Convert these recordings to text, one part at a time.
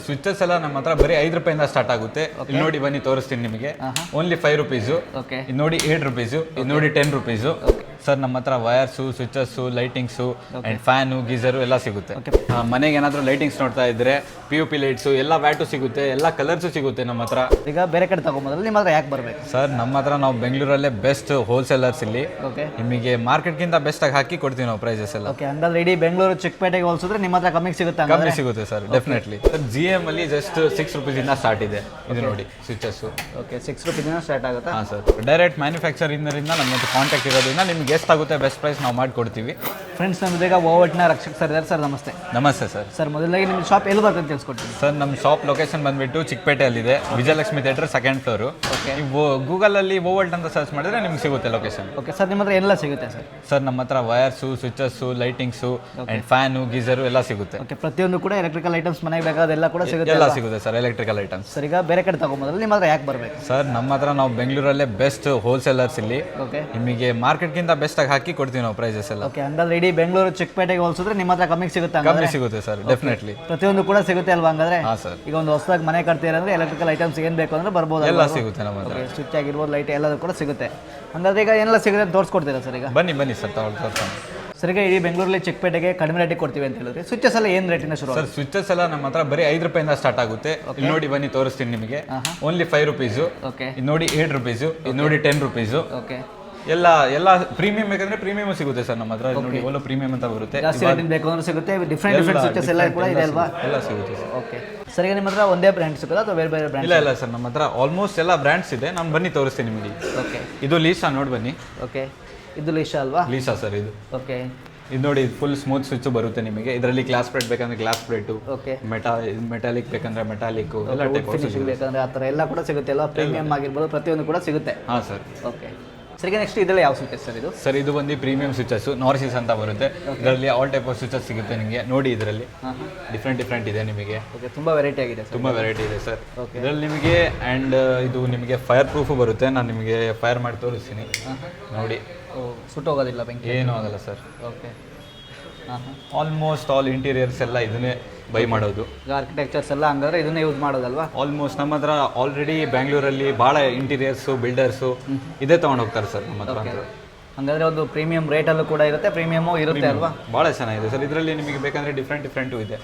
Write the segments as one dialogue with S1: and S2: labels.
S1: Switches ಎಲ್ಲ ನಮ್ಮ ಹತ್ರ ಬರೀ 5 ರೂಪಾಯಿಂದ ಸ್ಟಾರ್ಟ್ ಆಗುತ್ತೆ. ಇಲ್ಲಿ ನೋಡಿ ಬನ್ನಿ ತೋರಿಸ್ತೀನಿ ನಿಮಗೆ. Only 5 rupees. ಇದು ನೋಡಿ 8 ರುಪೀಸು. ಇದು ನೋಡಿ 10 ರುಪೀಸು. ಸರ್ ನಮ್ಮ ಹತ್ರ wires, switches, lightings and fan, geyser ಎಲ್ಲ ಸಿಗುತ್ತೆ. ಮನೆಗೆ ಏನಾದರೂ ಲೈಟಿಂಗ್ಸ್ ನೋಡ್ತಾ ಇದ್ರೆ POP ಲೈಟ್ಸು ಎಲ್ಲ ವ್ಯಾಟು ಸಿಗುತ್ತೆ, ಎಲ್ಲ ಕಲರ್ಸು ಸಿಗುತ್ತೆ ನಮ್ಮ ಹತ್ರ.
S2: ಈಗ ಬೇರೆ ಕಡೆ ತಗೊಂಬೋದಲ್ಲ, ನಿಮ್ಮ ಹತ್ರ ಯಾಕೆ ಬರಬೇಕು
S1: ಸರ್? ನಮ್ಮ ಹತ್ರ ನಾವು ಬೆಂಗಳೂರಲ್ಲೇ ಬೆಸ್ಟ್ ಹೋಲ್ಸೇಲರ್ಸ್ ಇಲ್ಲಿ. ನಿಮಗೆ ಮಾರ್ಕೆಟ್ಗಿಂತ ಬೆಸ್ಟ್ ಆಗಿ ಹಾಕಿ ಕೊಡ್ತೀವಿ ನಾವು ಪ್ರೈಸಸ್ ಎಲ್ಲ.
S2: ಹಂಗಾದ್ರೆ ಇಡೀ ಬೆಂಗಳೂರು ಚಿಕ್ಕಪೇಟೆಗೆ ಹೋಲಿಸಿದ್ರೆ ನಿಮ್ಮ ಹತ್ರ ಕಮ್ಮಿ ಸಿಗುತ್ತೆ?
S1: ಕಮ್ಮಿ ಸಿಗುತ್ತೆ ಸರ್, ಡೆಫಿನೆಟ್ಲಿ. ಸರ್ GM ಅಲ್ಲಿ ಜಸ್ಟ್ 6 ರುಪೀಸಿಂದ ಸ್ಟಾರ್ಟ್ ಇದೆ. ಇದು ನೋಡಿ ಸ್ವಿಚಸ್ಸು.
S2: 6 ರುಪೀಸಿಂದ ಸ್ಟಾರ್ಟ್ ಆಗುತ್ತಾ?
S1: ಹಾಂ ಸರ್. ಡೈರೆಕ್ಟ್ ಮ್ಯಾನುಫ್ಯಾಕ್ಚರಿಂಗ್ ನಮ್ಮ ಹತ್ರ ಕಾಂಟ್ಯಾಕ್ಟ್ ಇರೋದ್ರಿಂದ ನಿಮ್ಗೆ ಎಷ್ಟಾಗುತ್ತೆ ಬೆಸ್ಟ್ ಪ್ರೈಸ್ ನಾವು ಮಾಡಿಕೊಡ್ತೀವಿ.
S2: ಫ್ರೆಂಡ್ಸ್, ನಮ್ಮ ಈಗ ಓವಟ್ನ ರಕ್ಷಕ್ ಸರ್ ಇದ್ದಾರೆ. ಸರ್ ನಮಸ್ತೆ.
S1: ನಮಸ್ತೆ ಸರ್.
S2: ಸರ್ ಮೊದಲಾಗಿ ನಿಮ್ಮ ಶಾಪ್ ಎಲ್ಲಿ ಬರ್ತದೆ ತಿಳಿಸ್ಕೊಡ್ತೀನಿ.
S1: ಸರ್ ನಮ್ಮ ಶಾಪ್ ಲೊಕೇಶನ್ ಬಂದ್ಬಿಟ್ಟು ಚಿಕ್ಕಪೇಟೆಯಲ್ಲಿದೆ, ವಿಜಯಲಕ್ಷ್ಮಿ ಥಿಯೇಟರ್ 2nd ಫ್ಲೋರು. ನೀವು ಗೂಗಲಲ್ಲಿ ಓವಲ್ಟ್ ಅಂತ ಸರ್ಚ್ ಮಾಡಿದ್ರೆ ನಿಮ್ಗೆ ಸಿಗುತ್ತೆ ಲೊಕೇಶನ್.
S2: ಸರ್ ನಿಮ್ಮ ಹತ್ರ ಎಲ್ಲ ಸಿಗುತ್ತೆ ಸರ್?
S1: ಸರ್ ನಮ್ಮ ಹತ್ರ wires, switches, lightings and fan, geyser ಎಲ್ಲ ಸಿಗುತ್ತೆ.
S2: ಪ್ರತಿಯೊಂದು ಕೂಡ ಎಲೆಕ್ಟ್ರಿಕಲ್ ಐಟಮ್ಸ್ ಮನೆಗೆ ಬೇಕಾದೆಲ್ಲ ಕೂಡ ಸಿಗುತ್ತೆ?
S1: ಎಲ್ಲ ಸಿಗುತ್ತೆ ಸರ್, ಎಲೆಕ್ಟ್ರಿಕಲ್ ಐಟಮ್ಸ್.
S2: ಸರ್ ಈಗ ಬೇರೆ ಕಡೆ ತಗೊಂಬೋದಲ್ಲ, ನಿಮ್ಮ ಹತ್ರ ಯಾಕೆ ಬರಬೇಕು?
S1: ಸರ್ ನಮ್ಮ ಹತ್ರ ನಾವು ಬೆಂಗಳೂರಲ್ಲೇ ಬೆಸ್ಟ್ ಹೋಲ್ಸೇಲರ್ಸ್ ಇಲ್ಲಿ. ನಿಮಗೆ ಮಾರ್ಕೆಟ್ಗಿಂತ ಬೆಸ್ಟ್ ಆಗಿ ಹಾಕಿ ಕೊಡ್ತೀವಿ ನಾವು ಪ್ರೈಸಸ್ ಎಲ್ಲ.
S2: ಹಂಗಾದ್ರೆ ಇಡೀ ಬೆಂಗಳೂರು ಚಿಕ್ಕಪೇಟೆಗೆ ಹೋಲಿಸಿದ್ರೆ ನಿಮ್ಮ ಹತ್ರ ಕಮ್ಮಿ ಸಿಗುತ್ತೆ?
S1: ಕಮ್ಮಿ ಸಿಗುತ್ತೆ ಸರ್, ಡೆಫಿನೆಟ್ಲಿ.
S2: ಪ್ರತಿಯೊಂದು ಕೂಡ ಸಿಗುತ್ತೆ ಅಲ್ವಾ? ಹಂಗಾದ್ರೆ
S1: ಹಾಂ ಸರ್.
S2: ಈಗ ಒಂದು ಹೊಸದಾಗಿ ಮನೆ ಕಟ್ತೀರ ಅಂದ್ರೆ ಎಲೆಕ್ಟ್ರಿಕಲ್ ಐಟಮ್ಸ್ ಏನು ಬೇಕು ಅಂದ್ರೆ ಬರ್ಬೋದು?
S1: ಎಲ್ಲ ಸಿಗುತ್ತೆ ನಮ್ಮ ಹತ್ರ.
S2: ಸ್ವಿಚ್ ಆಗಿರ್ಬೋದು, ಲೈಟ್ ಎಲ್ಲದೂ ಕೂಡ ಸಿಗುತ್ತೆ. ಹಂಗಾದ್ರೆ ಈಗ ಏನೆಲ್ಲ ಸಿಗುತ್ತೆ ಅಂತ ತೋರಿಸ್ಕೊಡ್ತೀರಾ ಸರ್? ಈಗ
S1: ಬನ್ನಿ ಸರ್, ತೋರಿಸ್ತಾನೆ.
S2: ಸರ್ ಈಗ ಇಡೀ ಬೆಂಗಳೂರಲ್ಲಿ ಚಿಕ್ಕಪೇಟೆಗೆ ಕಡಿಮೆ ರೇಟಿಗೆ ಕೊಡ್ತೀವಿ ಅಂತ ಹೇಳಿದ್ರೆ ಸ್ವಿಚಸ್ ಎಲ್ಲ ಏನು ರೇಟಿಂದ ಶುರು?
S1: ಸರ್ ಸ್ವಿಚಸ್ ಎಲ್ಲ ನಮ್ಮ ಹತ್ರ ಬರೀ 5 ರೂಪಾಯಿಂದ ಸ್ಟಾರ್ಟ್ ಆಗುತ್ತೆ. ಇಲ್ಲಿ ನೋಡಿ ಬನ್ನಿ ತೋರಿಸ್ತೀನಿ ನಿಮಗೆ. Only 5 rupees. ಇದು ನೋಡಿ 8 ರುಪೀಸು. ಇದು ನೋಡಿ 10 ರುಪೀಸು. ಎಲ್ಲ ಪ್ರೀಮಿಯಂ ಬೇಕಂದ್ರೆ ಪ್ರೀಮಿಯಂ ಸಿಗುತ್ತೆ ಸರ್ ನಮ್ಮ ಹತ್ರ. ನೋಡಿ ಒಳ್ಳೆ ಪ್ರೀಮಿಯಂ ಅಂತ ಬರುತ್ತೆ.
S2: ಜಾಸ್ತಿ ರೇಟಿಂಗ್ ಬೇಕು ಅಂದ್ರೆ ಸಿಗುತ್ತೆ. ಡಿಫ್ರೆಂಟ್ ಸ್ವಿಚಸ್ ಎಲ್ಲ ಕೂಡ ಇದೆ ಅಲ್ವಾ?
S1: ಎಲ್ಲ ಸಿಗುತ್ತೆ ಸರ್.
S2: ಓಕೆ ಸರ್, ಈಗ ನಿಮ್ಮ ಹತ್ರ ಒಂದೇ ಬ್ರ್ಯಾಂಡ್ ಸಿಗುತ್ತಾ ಅಥವಾ ಬೇರೆ ಬೇರೆ ಬ್ರ್ಯಾಂಡ್?
S1: ಇಲ್ಲ ಸರ್, ನಮ್ಮ ಹತ್ರ ಆಲ್ಮೋಸ್ಟ್ ಎಲ್ಲ ಬ್ರ್ಯಾಂಡ್ಸ್ ಇದೆ. ನಾನು ಬನ್ನಿ ತೋರಿಸ್ತೀನಿ ನಿಮಗೆ. ಇದು ಲೀಸಾ, ನೋಡಿ ಬನ್ನಿ.
S2: ಇದು ಲೀಸಾ ಅಲ್ವಾ?
S1: ಲೀಸಾ ಸರ್ ಇದು. ಇದು ನೋಡಿ, ಫುಲ್ ಸ್ಮೂತ್ ಸ್ವಿಚ್ ಬರುತ್ತೆ ನಿಮಗೆ. ಇದರಲ್ಲಿ ಗ್ಲಾಸ್ ಪ್ಲೇಟ್ ಬೇಕಂದ್ರೆ ಗ್ಲಾಸ್ ಪ್ಲೇಟು, ಮೆಟಾಲಿಕ್ ಬೇಕಂದ್ರೆ ಮೆಟಾಲಿಕ್, ಎಲ್ಲ ಟೈಪ್
S2: ಬೇಕಂದ್ರೆ ಆ ಥರ ಎಲ್ಲ ಕೂಡ ಸಿಗುತ್ತೆ ಅಲ್ವಾ? ಪ್ರೀಮಿಯಂ ಆಗಿರ್ಬೋದು, ಪ್ರತಿಯೊಂದು ಕೂಡ ಸಿಗುತ್ತೆ.
S1: ಹಾಂ ಸರ್.
S2: ಸರ್ ಈಗ ನೆಕ್ಸ್ಟ್ ಇದರಲ್ಲಿ ಯಾವ ಸ್ವಿಚಸ್ ಸರ್? ಇದು
S1: ಸರ್ ಇದು ಬಂದು ಪ್ರೀಮಿಯಂ ಸ್ವಿಚಸ್, ನಾರ್ಸಿಸ್ ಅಂತ ಬರುತ್ತೆ. ಇದರಲ್ಲಿ ಆಲ್ ಟೈಪ್ ಆಫ್ ಸ್ವಿಚಸ್ ಸಿಗುತ್ತೆ ನಿಮಗೆ. ನೋಡಿ ಇದರಲ್ಲಿ ಡಿಫ್ರೆಂಟ್ ಇದೆ ನಿಮಗೆ.
S2: ತುಂಬ ವೆರೈಟಿ ಆಗಿದೆ,
S1: ತುಂಬ ವೆರೈಟಿ ಇದೆ ಸರ್ ಇದರಲ್ಲಿ ನಿಮಗೆ. ಆ್ಯಂಡ್ ಇದು ನಿಮಗೆ ಫೈರ್ ಪ್ರೂಫು ಬರುತ್ತೆ. ನಾನು ನಿಮಗೆ ಫೈರ್ ಮಾಡಿ ತೋರಿಸ್ತೀನಿ ನೋಡಿ.
S2: ಸುಟ್ಟೋಗೋದಿಲ್ಲ, ಬೆಂಕಿ
S1: ಏನೂ ಆಗಲ್ಲ ಸರ್. ಆಲ್ಮೋಸ್ಟ್ ಆಲ್ ಇಂಟೀರಿಯರ್ಸ್ ಎಲ್ಲ ಇದನ್ನೇ ಬೈ ಮಾಡೋದು.
S2: ಆರ್ಕಿಟೆಕ್ಚರ್ಸ್ ಎಲ್ಲ ಹಂಗಾದ್ರೆ ಇದನ್ನೇ ಯೂಸ್ ಮಾಡೋದಲ್ವಾ?
S1: ಆಲ್ಮೋಸ್ಟ್ ನಮ್ಮ ಹತ್ರ ಆಲ್ರೆಡಿ ಬ್ಯಾಂಗ್ಳೂರಲ್ಲಿ ಭಾಳ ಇಂಟೀರಿಯರ್ಸು, ಬಿಲ್ಡರ್ಸು ಇದೇ ತೊಗೊಂಡು ಹೋಗ್ತಾರೆ ಸರ್ ನಮ್ಮ ಹತ್ರ.
S2: ಹಂಗಾದ್ರೆ ಒಂದು ಪ್ರೀಮಿಯಂ ರೇಟಲ್ಲೂ ಕೂಡ ಇರುತ್ತೆ, ಪ್ರೀಮಿಯಮು ಇರುತ್ತೆ ಅಲ್ವಾ?
S1: ಭಾಳ ಚೆನ್ನಾಗಿದೆ ಸರ್. ಇದರಲ್ಲಿ ನಿಮಗೆ ಬೇಕಂದ್ರೆ ಡಿಫ್ರೆಂಟು ಇದೆ.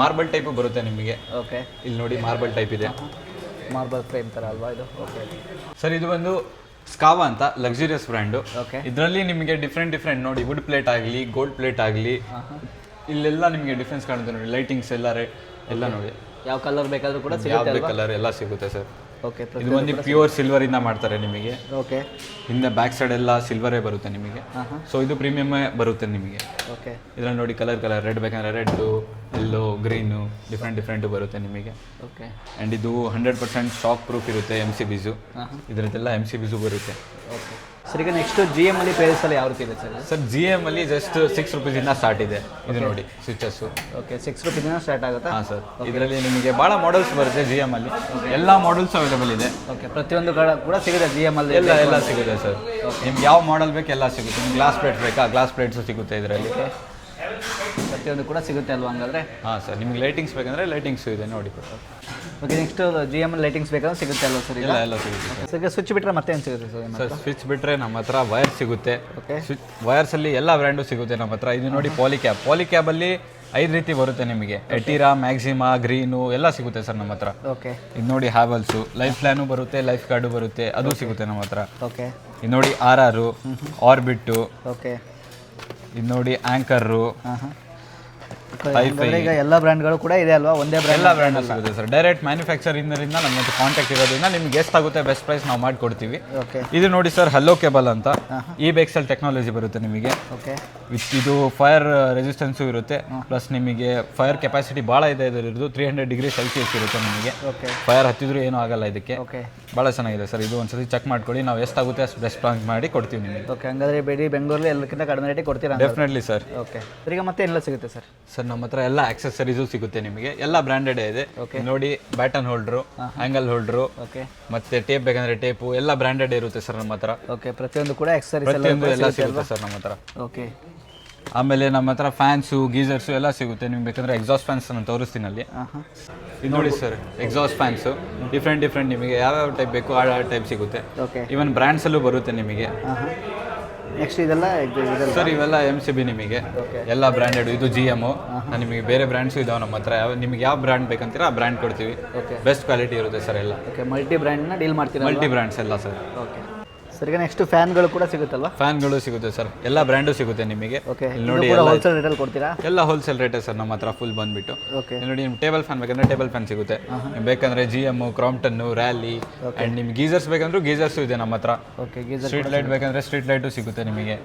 S1: ಮಾರ್ಬಲ್ ಟೈಪು ಬರುತ್ತೆ ನಿಮಗೆ. ಇಲ್ಲಿ ನೋಡಿ ಮಾರ್ಬಲ್ ಟೈಪ್ ಇದೆ,
S2: ಮಾರ್ಬಲ್ ಫ್ರೇಮ್ ಥರ ಅಲ್ವಾ ಇದು?
S1: ಸರ್ ಇದು ಒಂದು ಸ್ಕಾವಾ ಅಂತ ಲಕ್ಸುರಿಯಸ್ ಬ್ರ್ಯಾಂಡು. ಇದರಲ್ಲಿ ನಿಮಗೆ ಡಿಫ್ರೆಂಟ್ ನೋಡಿ, ವುಡ್ ಪ್ಲೇಟ್ ಆಗಲಿ, ಗೋಲ್ಡ್ ಪ್ಲೇಟ್ ಆಗಲಿ, ಇಲ್ಲೆಲ್ಲ ನಿಮಗೆ ಡಿಫ್ರೆನ್ಸ್ ಕಾಣುತ್ತೆ ನೋಡಿ. ಲೈಟಿಂಗ್ಸ್ ಎಲ್ಲ ನೋಡಿ,
S2: ಯಾವ ಕಲರ್ ಬೇಕಾದರೂ ಕೂಡ
S1: ಯಾವ ಕಲರ್ ಎಲ್ಲ ಸಿಗುತ್ತೆ ಸರ್. ಇದು ಒಂದು ಪ್ಯೂರ್ ಸಿಲ್ವರ್ ಇಂದ ಮಾಡ್ತಾರೆ ನಿಮಗೆ. ಹಿಂದೆ ಬ್ಯಾಕ್ ಸೈಡ್ ಎಲ್ಲ ಸಿಲ್ವರೇ ಬರುತ್ತೆ ನಿಮಗೆ. ಸೊ ಇದು ಪ್ರೀಮಿಯಮ್ ಬರುತ್ತೆ ನಿಮಗೆ. ಇದ್ರಲ್ಲಿ ನೋಡಿ ಕಲರ್ ರೆಡ್ ಬೇಕಂದ್ರೆ ರೆಡ್, ಎಲ್ಲೋ, ಗ್ರೀನು, ಡಿಫ್ರೆಂಟ್ ಬರುತ್ತೆ ನಿಮಗೆ. ಆ್ಯಂಡ್ ಇದು 100% ಶಾಕ್ ಪ್ರೂಫ್ ಇರುತ್ತೆ. MCBs ಇದರದ್ದೆಲ್ಲ MCBs ಬರುತ್ತೆ.
S2: ಸರ್ ಈಗ ನೆಕ್ಸ್ಟ್ GM ಅಲ್ಲಿ ಪ್ರೈಸ್ ಎಲ್ಲ ಯಾವ ರೀತಿ ಇದೆ ಸರ್?
S1: ಸರ್ GM ಅಲ್ಲಿ ಜಸ್ಟ್ 6 ರುಪೀಸಿಂದ ಸ್ಟಾರ್ಟ್ ಇದೆ. ಇದು ನೋಡಿ ಸ್ವಿಚಸ್ಸು.
S2: 6 ರುಪೀಸಿಂದ ಸ್ಟಾರ್ಟ್ ಆಗುತ್ತಾ?
S1: ಹಾಂ ಸರ್. ಇದರಲ್ಲಿ ನಿಮಗೆ ಭಾಳ ಮಾಡೆಲ್ಸ್ ಬರುತ್ತೆ GM ಅಲ್ಲಿ. ಎಲ್ಲ ಮಾಡೆಲ್ಸ್ ಅವೈಲೇಬಲ್ ಇದೆ.
S2: ಪ್ರತಿಯೊಂದು ಕೂಡ ಸಿಗುತ್ತೆ GM ಅಲ್ಲಿ?
S1: ಎಲ್ಲ ಸಿಗುತ್ತೆ ಸರ್. ನಿಮ್ಗೆ ಯಾವ ಮಾಡೆಲ್ ಬೇಕು ಎಲ್ಲ ಸಿಗುತ್ತೆ. ನಿಮ್ಗೆ ಗ್ಲಾಸ್ ಪ್ಲೇಟ್ ಬೇಕಾ, ಗ್ಲಾಸ್ ಪ್ಲೇಟ್ಸು ಸಿಗುತ್ತೆ ಇದರಲ್ಲಿ.
S2: ಪ್ರತಿಯೊಂದು ಕೂಡ ಸಿಗುತ್ತೆ ಅಲ್ವಾ ಹಂಗಾದ್ರೆ?
S1: ಹಾಂ ಸರ್. ನಿಮ್ಗೆ ಲೈಟಿಂಗ್ಸ್ ಬೇಕಂದ್ರೆ ಲೈಟಿಂಗ್ಸು ಇದೆ ನೋಡಿ.
S2: ನೆಕ್ಸ್ಟ್ GM ಲೈಟಿಂಗ್ಸ್ ಬೇಕಾದ್ರೆ ಸಿಗುತ್ತೆ ಅಲ್ವಾ ಸರ್?
S1: ಎಲ್ಲ ಸಿಗುತ್ತೆ
S2: ಸರ್. ಈಗ ಸ್ವಿಚ್ ಬಿಟ್ಟರೆ ಮತ್ತೆ ಏನು ಸಿಗುತ್ತೆ
S1: ಸರ್? ಸ್ವಿಚ್ ಬಿಟ್ಟರೆ ನಮ್ಮ ಹತ್ರ ವಯರ್ ಸಿಗುತ್ತೆ. ವಯರ್ಸಲ್ಲಿ ಎಲ್ಲ ಬ್ರ್ಯಾಂಡು ಸಿಗುತ್ತೆ ನಮ್ಮ ಹತ್ರ. ಇದು ನೋಡಿ ಪಾಲಿಕ್ಯಾಬಲ್ಲಿ 5 ರೀತಿ ಬರುತ್ತೆ ನಿಮಗೆ. ಎಟಿರಾ, ಮ್ಯಾಕ್ಸಿಮಾ, ಗ್ರೀನು ಎಲ್ಲ ಸಿಗುತ್ತೆ ಸರ್ ನಮ್ಮ ಹತ್ರ. ಇದು ನೋಡಿ ಹ್ಯಾವಲ್ಸು, ಲೈಫ್ ಪ್ಲಾನು ಬರುತ್ತೆ, ಲೈಫ್ ಕಾರ್ಡು ಬರುತ್ತೆ, ಅದು ಸಿಗುತ್ತೆ ನಮ್ಮ ಹತ್ರ. ಇದು ನೋಡಿ RR, ಆರ್ಬಿಟ್ಟು, ಇದು ನೋಡಿ ಆ್ಯಂಕರು,
S2: ಈಗ ಎಲ್ಲ ಬ್ರ್ಯಾಂಡ್ಗಳು ಕೂಡ ಇದೆ ಅಲ್ವಾ? ಒಂದೇ ಬ್ರ್ಯಾಂಡ್?
S1: ಎಲ್ಲ ಬ್ರ್ಯಾಂಡ್ ಸಿಗುತ್ತೆ ಸರ್. ಡೈರೆಕ್ಟ್ ಮ್ಯಾನುಫ್ಯಾಕ್ಚರಿಂಗ್ ನಮ್ಮ ಹತ್ರ ಕಾಂಟ್ಯಾಕ್ಟ್ ಇರೋದ್ರಿಂದ ನಿಮ್ಗೆ ಎಷ್ಟಾಗುತ್ತೆ ಬೆಸ್ಟ್ ಪ್ರೈಸ್ ನಾವು ಮಾಡಿಕೊಡ್ತೀವಿ. ಇದು ನೋಡಿ ಸರ್, ಹಲೋ ಕೇಬಲ್ ಅಂತ EBXL ಟೆಕ್ನಾಲಜಿ ಬರುತ್ತೆ ನಿಮಗೆ. ಇದು ಫೈರ್ ರೆಸಿಸ್ಟೆನ್ಸು ಇರುತ್ತೆ, ಪ್ಲಸ್ ನಿಮಗೆ ಫೈರ್ ಕೆಪಾಸಿಟಿ ಭಾಳ ಇದೆ. ಇದರದ್ದು 300 ಡಿಗ್ರಿ ಸೆಲ್ಸಿಯಸ್ ಇರುತ್ತೆ ನಿಮಗೆ. ಫೈರ್ ಹತ್ತಿದ್ರು ಏನೂ ಆಗಲ್ಲ ಇದಕ್ಕೆ. ಭಾಳ ಚೆನ್ನಾಗಿದೆ ಸರ್. ಇದು ಒಂದ್ಸತಿ ಚೆಕ್ ಮಾಡ್ಕೊಳ್ಳಿ. ನಾವು ಎಷ್ಟಾಗುತ್ತೆ ಅಷ್ಟು ಬೆಸ್ಟ್ ಪ್ರೈಸ್ ಮಾಡಿ ಕೊಡ್ತೀವಿ ನಿಮಗೆ.
S2: ಹಂಗಾದ್ರೆ ಬೆಂಗಳೂರಲ್ಲಿ ಎಲ್ಲಕ್ಕಿಂತ ಕಡಿಮೆ ರೇಟಿಗೆ ಕೊಡ್ತೀರಾ?
S1: Definitely sir.
S2: ಈಗ ಮತ್ತೆ ಎಲ್ಲ ಸಿಗುತ್ತೆ ಸರ್?
S1: ಸರ್ ನಮ್ಮ ಹತ್ರ ಎಲ್ಲ ಆಕ್ಸೆಸರೀಸು ಸಿಗುತ್ತೆ ನಿಮಗೆ. ಎಲ್ಲ ಬ್ರ್ಯಾಂಡೆಡ್ ಇದೆ. ನೋಡಿ ಬ್ಯಾಟನ್ ಹೋಲ್ಡ್ರು, ಆಂಗಲ್ ಹೋಲ್ಡ್ರು, ಮತ್ತೆ ಟೇಪ್ ಬೇಕಂದ್ರೆ ಟೇಪು, ಎಲ್ಲ ಬ್ರ್ಯಾಂಡೆಡ್ ಇರುತ್ತೆ ಸರ್ ನಮ್ಮ ಹತ್ರ.
S2: ಪ್ರತಿಯೊಂದು ಕೂಡ
S1: ಪ್ರತಿಯೊಂದು ಎಲ್ಲ ಸಿಗುತ್ತೆ ಸರ್ ನಮ್ಮ ಹತ್ರ. ಆಮೇಲೆ ನಮ್ಮ ಹತ್ರ ಫ್ಯಾನ್ಸು ಗೀಸರ್ಸು ಎಲ್ಲ ಸಿಗುತ್ತೆ. ನಿಮ್ಗೆ ಬೇಕಂದ್ರೆ ಎಕ್ಸಾಸ್ಟ್ ಫ್ಯಾನ್ಸ್ ನಾನು ತೋರಿಸ್ತೀನಿ ಅಲ್ಲಿ. ಇದು ನೋಡಿ ಸರ್, ಎಕ್ಸಾಸ್ಟ್ ಫ್ಯಾನ್ಸು ಡಿಫ್ರೆಂಟ್ ನಿಮಗೆ ಯಾವ್ಯಾವ ಟೈಪ್ ಬೇಕು ಆ ಟೈಪ್ ಸಿಗುತ್ತೆ. ಈವನ್ ಬ್ರ್ಯಾಂಡ್ಸಲ್ಲೂ ಬರುತ್ತೆ ನಿಮಗೆ.
S2: ನೆಕ್ಸ್ಟ್ ಇದೆಲ್ಲ
S1: ಸರ್ ಇವೆಲ್ಲ MCB ನಿಮಗೆ ಎಲ್ಲ ಬ್ರ್ಯಾಂಡೆಡ್. ಇದು GM. ನಿಮಗೆ ಬೇರೆ ಬ್ರ್ಯಾಂಡ್ಸು ಇದಾವೆ ನಮ್ಮ ಹತ್ರ. ನಿಮಗೆ ಯಾವ ಬ್ರ್ಯಾಂಡ್ ಬೇಕಂತೀರ ಆ ಬ್ರ್ಯಾಂಡ್ ಕೊಡ್ತೀವಿ. ಬೆಸ್ಟ್ ಕ್ವಾಲಿಟಿ ಇರುತ್ತೆ ಸರ್ ಎಲ್ಲ.
S2: ಮಲ್ಟಿ ಬ್ರ್ಯಾಂಡ್ನ ಡೀಲ್ ಮಾಡ್ತೀರಾ?
S1: ಮಲ್ಟಿ ಬ್ರ್ಯಾಂಡ್ಸ್ ಎಲ್ಲ ಸರ್.
S2: ಓಕೆ ಸರ್, ಈಗ ನೆಕ್ಸ್ಟ್ ಫ್ಯಾನ್ಗಳು ಕೂಡ ಸಿಗುತ್ತಲ್ವಾ?
S1: ಫ್ಯಾನ್ಗಳು ಸಿಗುತ್ತೆ ಸರ್, ಎಲ್ಲ ಬ್ರ್ಯಾಂಡು ಸಿಗುತ್ತೆ ನಿಮಗೆ. ಇಲ್ಲಿ ನೋಡಿ
S2: ಹೋಲ್ಸೇಲ್ ರೇಟಲ್ಲಿ ಕೊಡ್ತೀರಾ?
S1: ಎಲ್ಲ ಹೋಲ್ಸೇಲ್ ರೇಟೇ ಸರ್ ನಮ್ಮ ಹತ್ರ ಫುಲ್ ಬಂದ್ಬಿಟ್ಟು. ಇಲ್ಲಿ ನೋಡಿ ನಿಮ್ಗೆ ಟೇಬಲ್ ಫ್ಯಾನ್ ಬೇಕಂದ್ರೆ ಟೇಬಲ್ ಫ್ಯಾನ್ ಸಿಗುತ್ತೆ. ನಿಮ್ಗೆ ಬೇಕಂದ್ರೆ GM, ಕ್ರಾಂಪ್ಟನ್, ರ್ಯಾಲಿ ಆ್ಯಂಡ್ ನಿಮ್ಗೆ ಗೀಸರ್ಸ್ ಬೇಕಂದ್ರೆ ಗೀಸರ್ಸು ಇದೆ ನಮ್ಮ ಹತ್ರ. ಸ್ಟ್ರೀಟ್ ಲೈಟ್ ಬೇಕಂದ್ರೆ ಸ್ಟ್ರೀಟ್ ಲೈಟು ಸಿಗುತ್ತೆ ನಿಮಗೆ.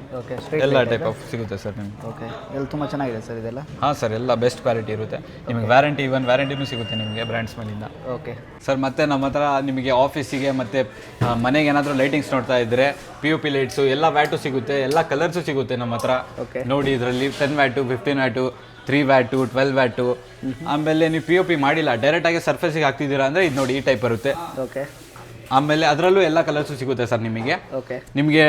S1: ಎಲ್ಲ ಟೈಪ್ ಆಫ್ ಸಿಗುತ್ತೆ ಸರ್ ನಿಮ್ಗೆ.
S2: ಓಕೆ, ಎಲ್ಲ ತುಂಬ ಚೆನ್ನಾಗಿದೆ ಸರ್ ಇದೆಲ್ಲ.
S1: ಹಾಂ ಸರ್, ಎಲ್ಲ ಬೆಸ್ಟ್ ಕ್ವಾಲಿಟಿ ಇರುತ್ತೆ ನಿಮಗೆ. ವ್ಯಾರಂಟಿನೂ ಸಿಗುತ್ತೆ ನಿಮಗೆ ಬ್ರ್ಯಾಂಡ್ಸ್ ಮೇಲಿಂದ.
S2: ಓಕೆ ಸರ್,
S1: ಮತ್ತೆ ನಮ್ಮ ಹತ್ರ ನಿಮಗೆ ಆಫೀಸಿಗೆ ಮತ್ತು ಮನೆಗೆ ಏನಾದರೂ ಲೈಟಿಂಗ್ಸ್ ನೋಡ್ತಾ ಇದ್ದರೆ POP ಲೈಟ್ಸು ಎಲ್ಲ ವ್ಯಾಟು ಸಿಗುತ್ತೆ, ಎಲ್ಲ ಕಲರ್ಸು ಸಿಗುತ್ತೆ ನಮ್ಮ ಹತ್ರ. ನೋಡಿ ಇದರಲ್ಲಿ 10 ವ್ಯಾಟು, 15 ವ್ಯಾಟು, 3 ವ್ಯಾಟು, 12 ವ್ಯಾಟು. ಆಮೇಲೆ ನೀವು POP ಮಾಡಿಲ್ಲ, ಡೈರೆಕ್ಟಾಗಿ ಸರ್ಫೇಸಿಗೆ ಹಾಕ್ತಿದ್ದೀರಾ ಅಂದರೆ ಇದು ನೋಡಿ ಈ ಟೈಪ್ ಬರುತ್ತೆ.
S2: ಓಕೆ,
S1: ಆಮೇಲೆ ಅದರಲ್ಲೂ ಎಲ್ಲ ಕಲರ್ಸು ಸಿಗುತ್ತೆ ಸರ್ ನಿಮಗೆ. ನಿಮಗೆ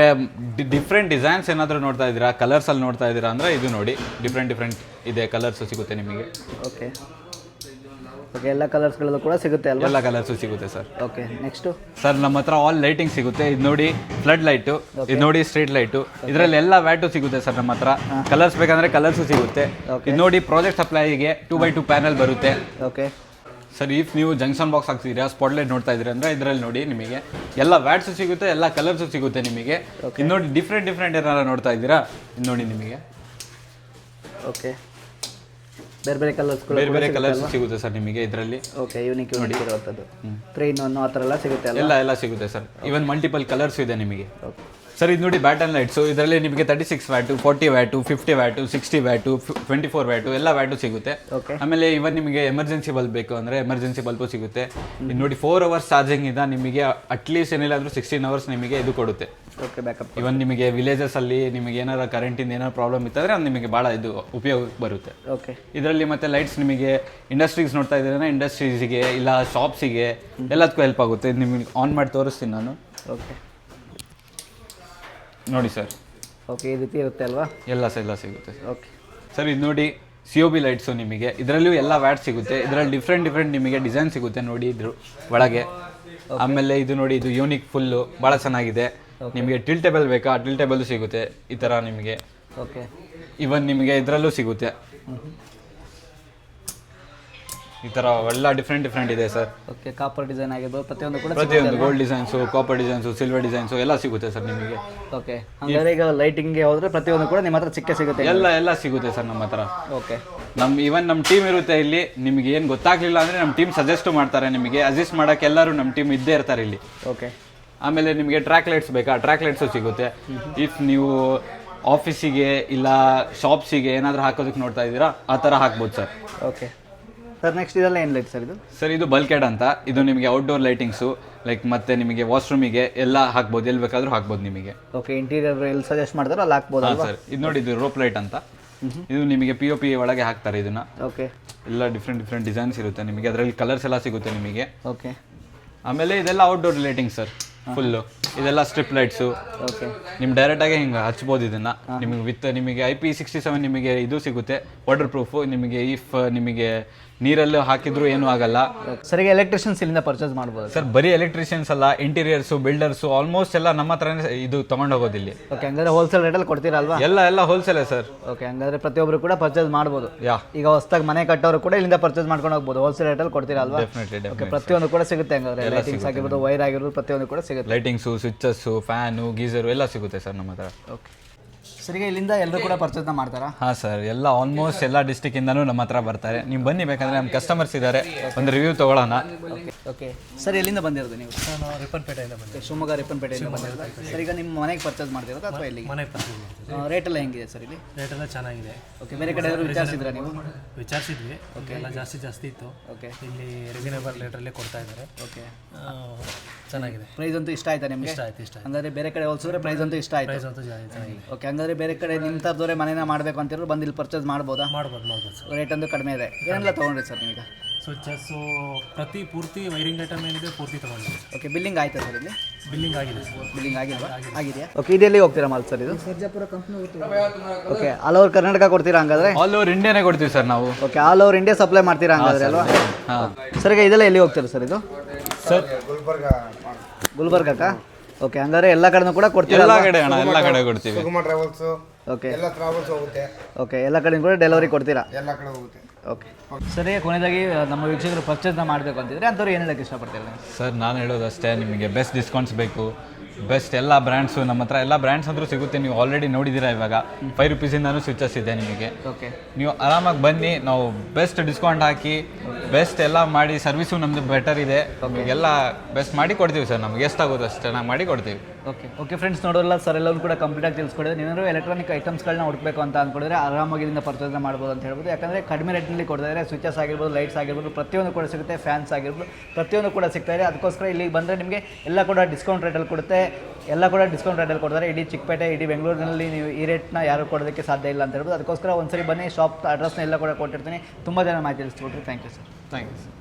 S1: ಡಿಫ್ರೆಂಟ್ ಡಿಸೈನ್ಸ್ ಏನಾದರೂ ನೋಡ್ತಾ ಇದ್ದೀರಾ, ಕಲರ್ಸಲ್ಲಿ ನೋಡ್ತಾ ಇದ್ದೀರಾ ಅಂದರೆ ಇದು ನೋಡಿ ಡಿಫ್ರೆಂಟ್ ಇದೆ ಕಲರ್ಸು ಸಿಗುತ್ತೆ ನಿಮಗೆ.
S2: ಓಕೆ ಓಕೆ, ಎಲ್ಲ ಕಲರ್ಸ್ಗಳಲ್ಲೂ ಕೂಡ ಸಿಗುತ್ತೆ ಅಲ್ವಾ?
S1: ಎಲ್ಲ ಕಲರ್ಸು ಸಿಗುತ್ತೆ ಸರ್.
S2: ಓಕೆ, ನೆಕ್ಸ್ಟು
S1: ಸರ್ ನಮ್ಮ ಹತ್ರ ಆಲ್ ಲೈಟಿಂಗ್ ಸಿಗುತ್ತೆ. ಇದು ನೋಡಿ ಫ್ಲಡ್ ಲೈಟು, ಇದು ನೋಡಿ ಸ್ಟ್ರೀಟ್ ಲೈಟು. ಇದರಲ್ಲಿ ಎಲ್ಲ ವ್ಯಾಟು ಸಿಗುತ್ತೆ ಸರ್ ನಮ್ಮ ಹತ್ರ. ಕಲರ್ಸ್ ಬೇಕಂದ್ರೆ ಕಲರ್ಸು ಸಿಗುತ್ತೆ. ಇದು ನೋಡಿ ಪ್ರಾಜೆಕ್ಟ್ ಸಪ್ಲೈಗೆ 2x2 ಪ್ಯಾನಲ್ ಬರುತ್ತೆ.
S2: ಓಕೆ
S1: ಸರ್, ಇಫ್ ನೀವು ಜಂಕ್ಷನ್ ಬಾಕ್ಸ್ ಹಾಕ್ತಿದ್ದೀರಾ, ಸ್ಪಾಟ್ ಲೈಟ್ ನೋಡ್ತಾ ಇದ್ದೀರಾ ಅಂದರೆ ಇದರಲ್ಲಿ ನೋಡಿ ನಿಮಗೆ ಎಲ್ಲ ವ್ಯಾಟ್ಸು ಸಿಗುತ್ತೆ, ಎಲ್ಲ ಕಲರ್ಸು ಸಿಗುತ್ತೆ ನಿಮಗೆ. ಇದು ನೋಡಿ ಡಿಫ್ರೆಂಟ್ ಏನಾರ ನೋಡ್ತಾ ಇದ್ದೀರಾ, ಇದು ನೋಡಿ ನಿಮಗೆ.
S2: ಓಕೆ, ಬೇರೆ ಕಲರ್ಸ್
S1: ಸಿಗುತ್ತೆ ಸರ್ ನಿಮಗೆ ಇದರಲ್ಲಿ.
S2: ಓಕೆ, ಯೂನಿಕ್ ಇರುವಂಥದ್ದು 3 in 1 ಆ ಥರ ಎಲ್ಲ ಸಿಗುತ್ತೆ ಅಲ್ಲ?
S1: ಎಲ್ಲ ಸಿಗುತ್ತೆ ಸರ್. ಇವನ್ ಮಲ್ಟಿಪಲ್ ಕಲರ್ಸ್ ಇದೆ ನಿಮಗೆ. ಸರ್ ಇದು ನೋಡಿ ಬ್ಯಾಟನ್ ಲೈಟ್ಸು. ಇದರಲ್ಲಿ ನಿಮಗೆ 36 watt, 40 watt, 50 watt, 60 watt, 24 watt ಎಲ್ಲ ವ್ಯಾಟು ಸಿಗುತ್ತೆ. ಆಮೇಲೆ ಇವನ್ ನಿಮಗೆ ಎಮರ್ಜೆನ್ಸಿ ಬಲ್ಬ್ ಬೇಕು ಅಂದರೆ ಎಮರ್ಜೆನ್ಸಿ ಬಲ್ಬು ಸಿಗುತ್ತೆ. ಇದು ನೋಡಿ 4 hours ಚಾರ್ಜಿಂಗ್ ಇಂದ ನಿಮಗೆ ಅಟ್ಲೀಸ್ಟ್ ಏನಿಲ್ಲ ಅಂದರೂ 16 hours ನಿಮಗೆ ಇದು ಕೊಡುತ್ತೆ.
S2: Okay, backup.
S1: ಇವನ್ ನಿಮಗೆ ವಿಲೇಜಸಲ್ಲಿ ನಿಮಗೆ ಏನಾರ ಕರೆಂಟಿಂದ ಏನಾರು ಪ್ರಾಬ್ಲಮ್ ಇತ್ತಂದರೆ ಅದು ನಿಮಗೆ ಭಾಳ ಇದು ಉಪಯೋಗಕ್ಕೆ ಬರುತ್ತೆ.
S2: ಓಕೆ,
S1: ಇದರಲ್ಲಿ ಮತ್ತೆ ಲೈಟ್ಸ್ ನಿಮಗೆ ಇಂಡಸ್ಟ್ರೀಸ್ ನೋಡ್ತಾ ಇದ್ದೀರಾ, ಇಂಡಸ್ಟ್ರೀಸ್ಗೆ ಇಲ್ಲ ಶಾಪ್ಸಿಗೆ ಎಲ್ಲದಕ್ಕೂ ಹೆಲ್ಪ್ ಆಗುತ್ತೆ. ನಿಮಗೆ ಆನ್ ಮಾಡಿ ತೋರಿಸ್ತೀನಿ ನಾನು.
S2: ಓಕೆ
S1: ನೋಡಿ ಸರ್.
S2: ಓಕೆ, ಈ ರೀತಿ ಇರುತ್ತೆ ಅಲ್ವಾ?
S1: ಎಲ್ಲ ಸಿಗುತ್ತೆ.
S2: ಓಕೆ
S1: ಸರ್, ಇದು ನೋಡಿ COB ಲೈಟ್ಸು ನಿಮಗೆ. ಇದರಲ್ಲೂ ಎಲ್ಲ ವ್ಯಾಟ್ ಸಿಗುತ್ತೆ. ಇದರಲ್ಲಿ ಡಿಫ್ರೆಂಟ್ ನಿಮಗೆ ಡಿಸೈನ್ ಸಿಗುತ್ತೆ ನೋಡಿ ಇದ್ರ ಒಳಗೆ. ಆಮೇಲೆ ಇದು ನೋಡಿ, ಇದು ಯೂನಿಕ್ ಫುಲ್ಲು ಭಾಳ ಚೆನ್ನಾಗಿದೆ. ನಿಮಗೆ ಟಿಲ್ಟೇಬಲ್ ಬೇಕಾ, ಟಿಲ್ಟೇಬಲ್ ಸಿಗುತ್ತೆ ಈ ಥರ ನಿಮಗೆ.
S2: ಓಕೆ,
S1: ಇವನ್ ನಿಮಗೆ ಇದರಲ್ಲೂ ಸಿಗುತ್ತೆ ಈ ಥರ ಎಲ್ಲ ಡಿಫ್ರೆಂಟ್ ಇದೆ ಸರ್.
S2: ಓಕೆ, ಕಾಪರ್ ಡಿಸೈನ್ ಆಗಿರ್ಬೋದು,
S1: ಪ್ರತಿಯೊಂದು gold designs, copper designs, silver designs ಎಲ್ಲ ಸಿಗುತ್ತೆ ಸರ್ ನಿಮಗೆ.
S2: ಓಕೆ, ಅಂದರೆ ಈಗ ಲೈಟಿಂಗ್ಗೆ ಹೋದರೆ ಪ್ರತಿಯೊಂದು ಕೂಡ ನಿಮ್ಮ ಹತ್ರ ಸಿಗುತ್ತೆ?
S1: ಎಲ್ಲ ಸಿಗುತ್ತೆ ಸರ್ ನಮ್ಮ ಹತ್ರ.
S2: ಓಕೆ,
S1: ನಮ್ಮ ಟೀಮ್ ಇರುತ್ತೆ ಇಲ್ಲಿ. ನಿಮಗೆ ಏನು ಗೊತ್ತಾಗಲಿಲ್ಲ ಅಂದರೆ ನಮ್ಮ ಟೀಮ್ ಸಜೆಸ್ಟ್ ಮಾಡ್ತಾರೆ. ನಿಮಗೆ ಅಡ್ಜಸ್ಟ್ ಮಾಡೋಕ್ಕೆ ಎಲ್ಲರೂ ನಮ್ಮ ಟೀಮ್ ಇದ್ದೇ ಇರ್ತಾರೆ ಇಲ್ಲಿ.
S2: ಓಕೆ,
S1: ಆಮೇಲೆ ನಿಮಗೆ ಟ್ರ್ಯಾಕ್ ಲೈಟ್ಸ್ ಬೇಕಾ, ಟ್ರ್ಯಾಕ್ ಲೈಟ್ಸು ಸಿಗುತ್ತೆ. ಇಫ್ ನೀವು ಆಫೀಸಿಗೆ ಇಲ್ಲ ಶಾಪ್ಸಿಗೆ ಏನಾದರೂ ಹಾಕೋದಕ್ಕೆ ನೋಡ್ತಾ ಇದ್ದೀರಾ ಆ ಥರ ಹಾಕ್ಬೋದು ಸರ್.
S2: ಓಕೆ ಸರ್, ನೆಕ್ಸ್ಟ್ ಇದೆಲ್ಲ ಏನು ಲೈಟ್ ಸರ್ ಇದು?
S1: ಸರ್ ಇದು ಬಲ್ಕೆಡ್ ಅಂತ. ಇದು ನಿಮಗೆ ಔಟ್ಡೋರ್ ಲೈಟಿಂಗ್ಸು ಲೈಕ್ ಮತ್ತೆ ನಿಮಗೆ ವಾಶ್ರೂಮಿಗೆ ಎಲ್ಲ ಹಾಕ್ಬೋದು, ಎಲ್ಲಿ ಬೇಕಾದರೂ ಹಾಕ್ಬೋದು ನಿಮಗೆ.
S2: ಓಕೆ, ಇಂಟೀರಿಯರ್ ಎಲ್ಲಿ ಸಜೆಸ್ಟ್ ಮಾಡ್ತಾರೋ ಅಲ್ಲಿ ಹಾಕ್ಬೋದು.
S1: ಹಾಂ ಸರ್, ಇದು ನೋಡಿ ಇದು ರೋಪ್ ಲೈಟ್ ಅಂತ. ಇದು ನಿಮಗೆ POP ಒಳಗೆ ಹಾಕ್ತಾರೆ ಇದನ್ನ.
S2: ಓಕೆ, ಎಲ್ಲ
S1: ಡಿಫ್ರೆಂಟ್ ಡಿಸೈನ್ಸ್ ಇರುತ್ತೆ ನಿಮಗೆ. ಅದರಲ್ಲಿ ಕಲರ್ಸ್ ಎಲ್ಲ ಸಿಗುತ್ತೆ ನಿಮಗೆ.
S2: ಓಕೆ,
S1: ಆಮೇಲೆ ಇದೆಲ್ಲ ಔಟ್ಡೋರ್ ಲೈಟಿಂಗ್ ಸರ್ ಫುಲ್ಲು. ಇದೆಲ್ಲ ಸ್ಟ್ರಿಪ್ ಲೈಟ್ಸು.
S2: ಓಕೆ,
S1: ನಿಮ್ಗೆ ಡೈರೆಕ್ಟಾಗಿ ಹಿಂಗೆ ಹಚ್ಬೋದು ಇದನ್ನು. ನಿಮಗೆ ವಿತ್ ನಿಮಗೆ IP67 ನಿಮಗೆ ಇದು ಸಿಗುತ್ತೆ, ವಾಟರ್ ಪ್ರೂಫು. ನಿಮಗೆ ಇಫ್ ನಿಮಗೆ ನೀರಲ್ಲೂ ಹಾಕಿದ್ರು ಏನೂ ಆಗಲ್ಲ.
S2: ಸರಿಗೆ ಎಲೆಕ್ಟ್ರಿಷಿಯನ್ಸ್ ಇಲ್ಲಿಂದ ಪರ್ಚೇಸ್ ಮಾಡ್ಬೋದು
S1: ಸರ್? ಬರೀ ಎಲೆಕ್ಟ್ರಿಷಿಯನ್ಸ್ ಅಲ್ಲ, ಇಂಟೀರಿಯರ್ಸು, ಬಿಲ್ಡರ್ಸು ಆಲ್ಮೋಸ್ಟ್ ಎಲ್ಲ ನಮ್ಮ ಹತ್ರನೇ ಇದು ತೊಗೊಂಡು ಹೋಗೋದಿಲ್ಲಿ.
S2: ಓಕೆ, ಹಂಗಾದ್ರೆ ಹೋಲ್ಸೇಲ್ ರೇಟಲ್ಲಿ ಕೊಡ್ತೀರಲ್ವಾ?
S1: ಎಲ್ಲ ಹೋಲ್ಸೇಲೇ ಸರ್.
S2: ಓಕೆ, ಹಂಗಾದ್ರೆ ಪ್ರತಿಯೊಬ್ಬರು ಕೂಡ ಪರ್ಚೇಸ್ ಮಾಡ್ಬೋದು. ಈಗ ಹೊಸದಾಗಿ ಮನೆ ಕಟ್ಟೋರು ಕೂಡ ಇಲ್ಲಿಂದ ಪರ್ಚೇಸ್ ಮಾಡ್ಕೊಂಡು ಹೋಗ್ಬೋದು. ಹೋಲ್ಸೇಲ್ ರೇಟಲ್ಲಿ ಕೊಡ್ತೀರಲ್ವಾ?
S1: ಡೆಫಿನೆಟ್ಲಿ.
S2: ಓಕೆ, ಪ್ರತಿಯೊಂದು ಕೂಡ ಸಿಗುತ್ತೆ ಹಂಗಾದ್ರೆ. ಲೈಟಿಂಗ್ಸ್ ಆಗಿರ್ಬೋದು, ವೈರ್ ಆಗಿರ್ಬೋದು, ಪ್ರತಿಯೊಂದು ಕೂಡ ಸಿಗುತ್ತೆ.
S1: ಲೈಟಿಂಗ್ಸು, ಸ್ವಿಚಸ್ಸು, ಫ್ಯಾನು, ಗೀಸರು ಎಲ್ಲ ಸಿಗುತ್ತೆ ಸರ್ ನಮ್ಮ ಹತ್ರ.
S2: ಓಕೆ, ಸರಿಗೆ ಇಲ್ಲಿಂದ ಎಲ್ಲರೂ ಕೂಡ ಪರ್ಚೇಸ್ನ ಮಾಡ್ತಾರಾ?
S1: ಹಾಂ ಸರ್, ಎಲ್ಲ ಆಲ್ಮೋಸ್ಟ್ ಎಲ್ಲ ಡಿಸ್ಟಿಕ್ಕಿಂದನೂ ನಮ್ಮ ಹತ್ರ ಬರ್ತಾರೆ. ನೀವು ಬನ್ನಿ, ಬೇಕಂದರೆ ನಮ್ಮ ಕಸ್ಟಮರ್ಸ್ ಇದ್ದಾರೆ, ಒಂದು ರಿವ್ಯೂ ತೊಗೊಳ್ಳೋಣ.
S2: ಓಕೆ ಸರ್, ಎಲ್ಲಿಂದ ಬಂದಿರೋದು ನೀವು?
S3: ನಾನು ರಿಪ್ಪನ್ಪೇಟೆಯಿಂದ ಬಂದೆ.
S2: ಶಿವಮೊಗ್ಗ ರಿಪ್ಪನ್ಪೇಟೆಯಿಂದ ಬಂದಿರೋದು. ಸರ್, ಈಗ ನಿಮ್ಮ ಮನೆಗೆ ಪರ್ಚೇಸ್ ಮಾಡ್ತಿರೋದು ಅಥವಾ ಇಲ್ಲಿ?
S3: ಮನೆಗೆ ಪರ್ಚೇಸ್ ಮಾಡ್ತೀವಿ.
S2: ರೇಟ್ ಎಲ್ಲ ಹೆಂಗಿದೆ ಸರ್ ಇಲ್ಲಿ?
S3: ರೇಟ್ ಎಲ್ಲ ಚೆನ್ನಾಗಿದೆ.
S2: ಓಕೆ, ಬೇರೆ ಕಡೆ ವಿಚಾರಿಸಿದ್ರಾ ನೀವು?
S3: ವಿಚಾರಿಸಿದ್ವಿ. ಓಕೆ, ಎಲ್ಲ ಜಾಸ್ತಿ ಇತ್ತು. ಓಕೆ, ಇಲ್ಲಿ ರೀಸನೇಬಲ್ ರೇಟಲ್ಲೇ ಕೊಡ್ತಾ ಇದ್ದಾರೆ.
S2: ಓಕೆ,
S3: ಚೆನ್ನಾಗಿದೆ.
S2: ಪ್ರೈಸ್ ಅಂತೂ ಇಷ್ಟ ಆಯ್ತಾ ನಿಮಗೆ?
S3: ಇಷ್ಟ ಆಯ್ತು.
S2: ಹಂಗಾದ್ರೆ ಬೇರೆ ಕಡೆ ಹೋಲಿಸಿದ್ರೆ ಪ್ರೈಸ್ ಅಂತೂ ಇಷ್ಟ ಆಯ್ತು.
S3: ಪ್ರೈಸ್ ಅಂತೂ ಚೆನ್ನಾಗಿದೆ.
S2: ಓಕೆ, ಹಂಗಾದ್ರೆ ಬೇರೆ ಕಡೆ ನಿಮ್ಮ ಥರದವರೇ ಮನೇನ ಮಾಡಬೇಕು ಅಂತಿರೋ ಬಂದು ಇಲ್ಲಿ ಪರ್ಚೇಸ್ ಮಾಡ್ಬೋದಾ?
S3: ಮಾಡ್ಬೋದು ಸರ್.
S2: ರೇಟ್ ಅಂತೂ ಕಡಿಮೆ ಇದೆ. ಏನೆಲ್ಲ ತೊಗೊಂಡ್ರಿ ಸರ್ ನೀವೀಗ?
S3: ಸ್ವಿಚಸ್ಸು ಪ್ರತಿ ಪೂರ್ತಿ ವೈರಿಂಗ್ ಐಟಮ್ ಏನಿದೆ ಪೂರ್ತಿ ತೊಗೊಂಡಿದ್ದೀವಿ.
S2: ಓಕೆ, ಬಿಲ್ಲಿಂಗ್ ಆಯ್ತಾ ಸರ್ ಇಲ್ಲಿ?
S3: ಬಿಲ್ಲಿಂಗ್ ಆಗಿದೆ ಸರ್.
S2: ಬಿಲ್ಲಿಂಗ್ ಆಗಿದೆಯಾ? ಓಕೆ, ಇದೆಲ್ಲಿ ಹೋಗ್ತೀರಾ ಮಾಲ್ ಸರ್ ಇದು? Sarjapur company. Okay, all over Karnataka ಕೊಡ್ತೀರಾ ಹಂಗಾದ್ರೆ?
S1: ಆಲ್ ಓವರ್ ಇಂಡಿಯಾನೇ ಕೊಡ್ತೀವಿ ಸರ್ ನಾವು.
S2: Okay, all over India supply ಮಾಡ್ತೀರಾ ಹಂಗಾದ್ರೆ ಅಲ್ವಾ?
S1: ಹಾಂ
S2: ಸರ್, ಈಗ ಇದೆಲ್ಲ ಎಲ್ಲಿ ಹೋಗ್ತೀರಾ ಸರ್ ಇದು?
S1: ಸರ್
S2: ಗುಲ್ಬರ್ಗಕ್ಕ? ಓಕೆ, ಹಂಗಾದ್ರೆ ಎಲ್ಲ ಕಡೆನೂ ಕೂಡ ಕೊಡ್ತೀರಾ?
S1: ಎಲ್ಲ ಕಡೆ ಅಣ್ಣ, ಎಲ್ಲ ಕಡೆ ಕೊಡ್ತೀವಿ.
S2: ಓಕೆ, ಓಕೆ, ಎಲ್ಲ ಕಡೆ ಕೂಡ ಡೆಲಿವರಿ ಕೊಡ್ತೀರಾ?
S4: ಎಲ್ಲ ಕಡೆ ಹೋಗುತ್ತೆ.
S2: ಓಕೆ, ಸರಿ. ಕೊನೆಯದಾಗಿ ನಮ್ಮ ವೀಕ್ಷಕರು ಪರ್ಚೇಸ್ನ ಮಾಡಬೇಕು ಅಂತಿದ್ರೆ ಅಂಥವ್ರು ಏನು ಹೇಳಕ್ಕೆ ಇಷ್ಟಪಡ್ತೀರಾ?
S1: ಸರ್ ನಾನು ಹೇಳೋದಷ್ಟೇ, ನಿಮಗೆ ಬೆಸ್ಟ್ ಡಿಸ್ಕೌಂಟ್ಸ್ ಬೇಕು, ಬೆಸ್ಟ್ ಎಲ್ಲ ಬ್ರ್ಯಾಂಡ್ಸು ನಮ್ಮ ಹತ್ರ ಎಲ್ಲ ಬ್ರ್ಯಾಂಡ್ಸ್ ಅಂದರೂ ಸಿಗುತ್ತೆ. ನೀವು ಆಲ್ರೆಡಿ ನೋಡಿದ್ದೀರಾ, ಇವಾಗ 5 ರೂಪೀಸಿಂದನೂ ಸ್ವಿಚಸ್ ಇದೆ ನಿಮಗೆ.
S2: ಓಕೆ,
S1: ನೀವು ಆರಾಮಾಗಿ ಬನ್ನಿ, ನಾವು ಬೆಸ್ಟ್ ಡಿಸ್ಕೌಂಟ್ ಹಾಕಿ ಬೆಸ್ಟ್ ಎಲ್ಲ ಮಾಡಿ, ಸರ್ವಿಸು ನಮ್ಮದು ಬೆಟರ್ ಇದೆ, ನಿಮಗೆಲ್ಲ ಬೆಸ್ಟ್ ಮಾಡಿ ಕೊಡ್ತೀವಿ ಸರ್. ನಮ್ಗೆ ಎಷ್ಟಾಗೋದು ಅಷ್ಟು ಚೆನ್ನಾಗಿ ಮಾಡಿ ಕೊಡ್ತೀವಿ.
S2: ಓಕೆ ಫ್ರೆಂಡ್ಸ್, ನೋಡೋಲ್ಲ ಸರ್, ಎಲ್ಲರೂ ಕೂಡ ಕಂಪ್ಲೀಟಾಗಿ ತಿಳಿಸ್ಕೊಡಿದ್ರೆ ನೀವೇನಾದ್ರು ಎಲೆಕ್ಟ್ರಾನಿಕ್ ಐಟಮ್ಸ್ಗಳನ್ನ ಹುಡುಕಬೇಕು ಅಂತ ಅಂದ್ಕೊಂಡಿದ್ರೆ ಆರಾಮಾಗಿ ಇದರಿಂದ ಪರ್ಚೇಸ್ ಮಾಡ್ಬೋದು ಅಂತ ಹೇಳ್ಬೋದು. ಯಾಕಂದರೆ ಕಡಿಮೆ ರೇಟ್ನಲ್ಲಿ ಕೊಡ್ತಾ ಇದ್ದಾರೆ. ಸ್ವಿಚಸ್ ಆಗಿರ್ಬೋದು, ಲೈಟ್ಸ್ ಆಗಿರ್ಬೋದು, ಪ್ರತಿಯೊಂದು ಕೂಡ ಸಿಗುತ್ತೆ. ಫ್ಯಾನ್ಸ್ ಆಗಿರ್ಬೋದು, ಪ್ರತಿಯೊಂದು ಕೂಡ ಸಿಗ್ತಾ ಇದೆ. ಅದಕ್ಕೋಸ್ಕರ ಇಲ್ಲಿಗೆ ಬಂದರೆ ನಿಮಗೆ ಎಲ್ಲ ಕೂಡ ಡಿಸ್ಕೌಂಟ್ ರೇಟಲ್ಲಿ ಕೊಡುತ್ತೆ. ಎಲ್ಲ ಕೂಡ ಡಿಸ್ಕೌಂಟ್ ರೇಟಲ್ಲಿ ಕೊಡ್ತಾರೆ. ಇಡೀ ಚಿಕ್ಕಪೇಟೆ, ಇಡೀ ಬೆಂಗಳೂರಿನಲ್ಲಿ ನೀವು ಈ ರೇಟ್ನ ಯಾರು ಕೊಡೋದಕ್ಕೆ ಸಾಧ್ಯ ಇಲ್ಲ ಅಂತ ಹೇಳ್ಬೋದು. ಅದಕ್ಕೋಸ್ಕರ ಒಂದ್ಸರಿ ಬನ್ನಿ, ಶಾಪ್ ಅಡ್ರೆಸ್ನ ಎಲ್ಲ ಕೂಡ ಕೊಟ್ಟಿರ್ತೀನಿ. ತುಂಬ ಜನ ಮಾಹಿತಿ ತಿಳಿಸ್ಕೊಟ್ರು. Thank you sir.
S1: Thank you sir.